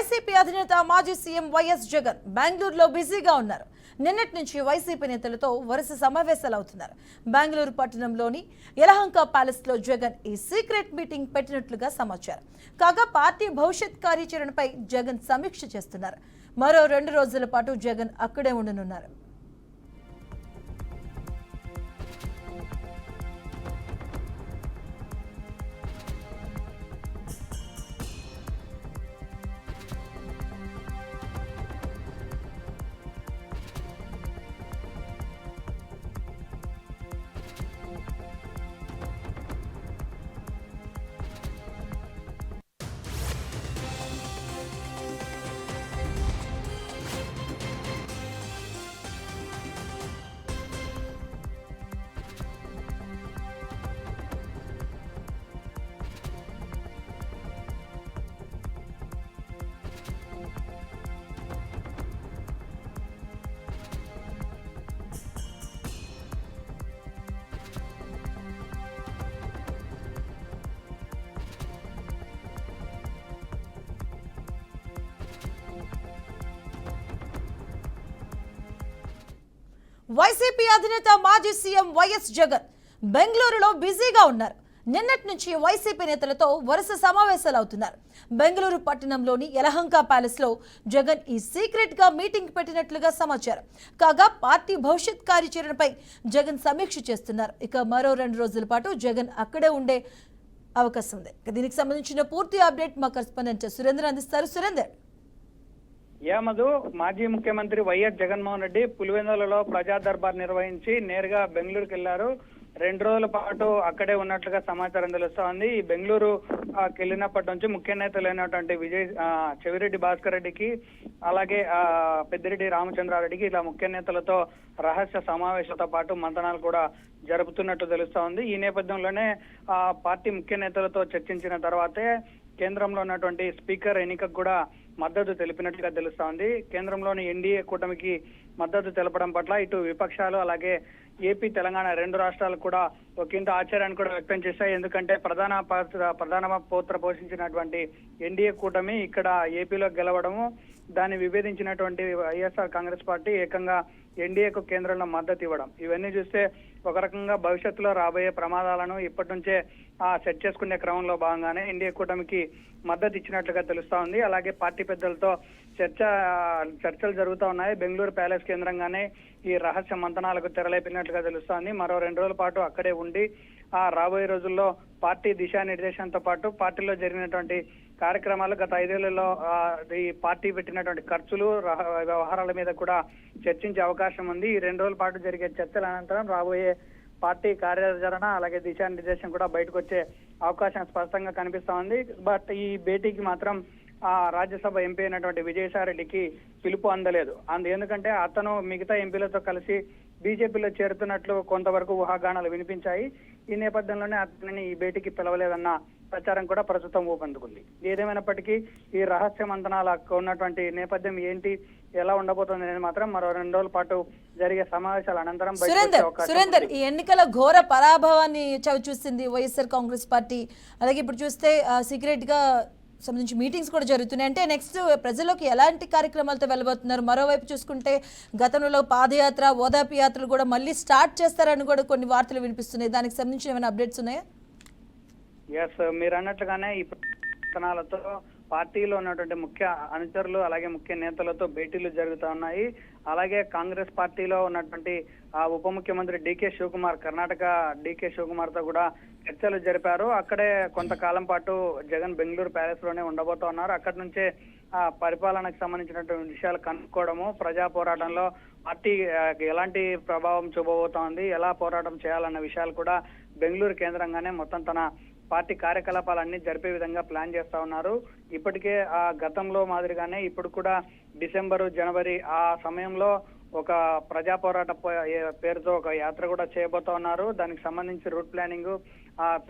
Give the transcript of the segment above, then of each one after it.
YCP అధినేత మాజీ CM YS Jagan బెంగళూరులో బిజీగా ఉన్నారు. నిన్నటి నుంచి వైసీపీ నేతలతో వరుస సమావేశాలు అవుతున్నారు. బెంగళూరు పట్టణంలోని యలహంక ప్యాలెస్ లో జగన్ ఈ సీక్రెట్ మీటింగ్ పెట్టినట్లుగా సమాచారం. కాగా పార్టీ భవిష్యత్ కార్యాచరణపై జగన్ సమీక్ష చేస్తున్నారు. మరో 2 రోజుల పాటు జగన్ అక్కడే ఉండనున్నారు. వైసీపీ అధినేత మాజీ సీఎం వైఎస్ జగన్ బెంగళూరులో బిజీగా ఉన్నారు. నిన్నటి నుంచి వైసీపీ నేతలతో వరుస సమావేశాలు అవుతున్నారు. బెంగళూరు పట్టణంలోని యలహంక ప్యాలెస్ లో జగన్ ఈ సీక్రెట్ గా మీటింగ్ పెట్టినట్లుగా సమాచారం. కాగా పార్టీ భవిష్యత్ కార్యాచరణపై జగన్ సమీక్ష చేస్తున్నారు. ఇక మరో 2 రోజుల పాటు జగన్ అక్కడే ఉండే అవకాశం ఉంది. దీనికి సంబంధించిన పూర్తి అప్డేట్ మా కరెస్పాండెంట్ సురేందర్ అందిస్తారు. సురేందర్, మధు, మాజీ ముఖ్యమంత్రి వైఎస్ జగన్మోహన్ రెడ్డి పులివెందులలో ప్రజా దర్బార్ నిర్వహించి నేరుగా బెంగళూరుకి వెళ్లారు. 2 రోజుల పాటు అక్కడే ఉన్నట్లుగా సమాచారం తెలుస్తోంది. ఈ బెంగళూరు వెళ్ళినప్పటి నుంచి ముఖ్య నేతలైనటువంటి చెవిరెడ్డి భాస్కర్ రెడ్డికి, అలాగే పెద్దిరెడ్డి రామచంద్రారెడ్డికి ఇలా ముఖ్య నేతలతో రహస్య సమావేశంతో పాటు మంతనాలు కూడా జరుపుతున్నట్టు తెలుస్తోంది. ఈ నేపథ్యంలోనే పార్టీ ముఖ్య నేతలతో చర్చించిన తర్వాతే కేంద్రంలో ఉన్నటువంటి స్పీకర్ ఎన్నికకు కూడా మద్దతు తెలిపినట్లుగా తెలుస్తోంది. కేంద్రంలోని ఎన్డీఏ కూటమికి మద్దతు తెలపడం పట్ల ఇటు విపక్షాలు అలాగే ఏపీ, తెలంగాణ 2 రాష్ట్రాలు కూడా ఒకంత ఆశ్చర్యాన్ని కూడా వ్యక్తం చేశాయి. ఎందుకంటే ప్రధాన పాత్ర పోషించినటువంటి ఎన్డీఏ కూటమి ఇక్కడ ఏపీలో గెలవడము, దాన్ని విభేదించినటువంటి వైఎస్ఆర్ కాంగ్రెస్ పార్టీ ఏకంగా ఎన్డీఏకు కేంద్రంలో మద్దతు ఇవ్వడం, ఇవన్నీ చూస్తే ఒక రకంగా భవిష్యత్తులో రాబోయే ప్రమాదాలను ఇప్పటి నుంచే సెట్ చేసుకునే క్రమంలో భాగంగానే ఎన్డీఏ కూటమికి మద్దతు ఇచ్చినట్లుగా తెలుస్తా ఉంది. అలాగే పార్టీ పెద్దలతో చర్చలు జరుగుతూ ఉన్నాయి. బెంగళూరు ప్యాలెస్ కేంద్రంగానే ఈ రహస్య మంతనాలకు తెరలేపినట్లుగా తెలుస్తోంది. మరో 2 రోజుల పాటు అక్కడే ఉండి రాబోయే రోజుల్లో పార్టీ దిశానిర్దేశంతో పాటు పార్టీలో జరిగినటువంటి కార్యక్రమాలు, గత 5 ఏళ్లలో ఈ పార్టీ పెట్టినటువంటి ఖర్చులు, వ్యవహారాల మీద కూడా చర్చించే అవకాశం ఉంది. ఈ 2 రోజుల పాటు జరిగే చర్చల అనంతరం రాబోయే పార్టీ కార్యాచరణ అలాగే దిశానిర్దేశం కూడా బయటకు వచ్చే అవకాశం స్పష్టంగా కనిపిస్తా ఉంది. బట్ ఈ భేటీకి మాత్రం రాజ్యసభ ఎంపీ అయినటువంటి విజయసాయి రెడ్డికి పిలుపు అందలేదు. ఎందుకంటే అతను మిగతా ఎంపీలతో కలిసి బీజేపీలో చేరుతున్నట్లు కొంతవరకు ఊహాగానాలు వినిపించాయి. ఈ నేపథ్యంలోనే అతనిని ఈ భేటీకి పిలవలేదన్న ప్రచారం కూడా ప్రస్తుతం ఊపందుకుంది. ఏదేమైనప్పటికీ ఈ రహస్య మంతనాలకు ఉన్నటువంటి నేపథ్యం ఏంటి, ఎలా ఉండబోతుంది అనేది మాత్రం మరో 2 రోజుల పాటు జరిగే సమావేశాల అనంతరం సురేందర్, ఈ ఎన్నికల ఘోర పరాభవాన్ని చవి చూసింది వైఎస్ఆర్ కాంగ్రెస్ పార్టీ. అలాగే ఇప్పుడు చూస్తే సీక్రెట్ గా సంబంధించి మీటింగ్స్ కూడా జరుగుతున్నాయి. అంటే నెక్స్ట్ ప్రజల్లోకి ఎలాంటి కార్యక్రమాలతో వెళ్ళబోతున్నారు? మరోవైపు చూసుకుంటే గతంలో పాదయాత్ర, ఓదార్పు యాత్రలు కూడా మళ్ళీ స్టార్ట్ చేస్తారని కూడా కొన్ని వార్తలు వినిపిస్తున్నాయి. దానికి సంబంధించిన ఏమైనా అప్డేట్స్ ఉన్నాయా? మీరు అన్నట్లుగానే ఈ ప్రయత్నాలతో పార్టీలో ఉన్నటువంటి ముఖ్య అనుచరులు అలాగే ముఖ్య నేతలతో భేటీలు జరుగుతూ ఉన్నాయి. అలాగే కాంగ్రెస్ పార్టీలో ఉన్నటువంటి ఉప ముఖ్యమంత్రి డీకే శివకుమార్, కర్ణాటక డీకే శివకుమార్ తో కూడా చర్చలు జరిపారు. అక్కడే కొంతకాలం పాటు జగన్ బెంగళూరు ప్యాలెస్ లోనే ఉండబోతా ఉన్నారు. అక్కడి నుంచే పరిపాలనకు సంబంధించినటువంటి విషయాలు కనుక్కోవడము, ప్రజా పోరాటంలో పార్టీ ఎలాంటి ప్రభావం చూపబోతోంది, ఎలా పోరాటం చేయాలన్న విషయాలు కూడా బెంగళూరు కేంద్రంగానే మొత్తం తన పార్టీ కార్యకలాపాలన్నీ జరిపే విధంగా ప్లాన్ చేస్తా ఉన్నారు. ఇప్పటికే గతంలో మాదిరిగానే ఇప్పుడు కూడా డిసెంబరు, జనవరి ఆ సమయంలో ఒక ప్రజా పోరాట పేరుతో ఒక యాత్ర కూడా చేయబోతా ఉన్నారు. దానికి సంబంధించి రూట్ ప్లానింగ్,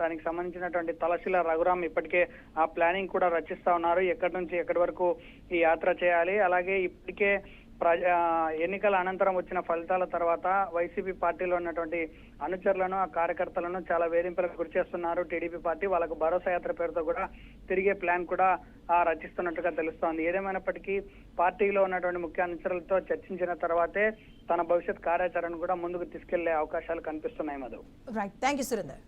దానికి సంబంధించినటువంటి తలశీల రఘురామ్ ఇప్పటికే ఆ ప్లానింగ్ కూడా రచిస్తా ఉన్నారు. ఎక్కడి నుంచి ఎక్కడి వరకు ఈ యాత్ర చేయాలి. అలాగే ఇప్పటికే ఎన్నికల అనంతరం వచ్చిన ఫలితాల తర్వాత వైసీపీ పార్టీలో ఉన్నటువంటి అనుచరులను, ఆ కార్యకర్తలను చాలా వేధింపులకు గురి చేస్తున్నారు టీడీపీ పార్టీ. వాళ్ళకు భరోసా యాత్ర పేరుతో కూడా తిరిగే ప్లాన్ కూడా రచిస్తున్నట్టుగా తెలుస్తోంది. ఏదేమైనప్పటికీ పార్టీలో ఉన్నటువంటి ముఖ్య అనుచరులతో చర్చించిన తర్వాతే తన భవిష్యత్ కార్యాచరణ కూడా ముందుకు తీసుకెళ్లే అవకాశాలు కనిపిస్తున్నాయి Madhu. Right, thank you Surender.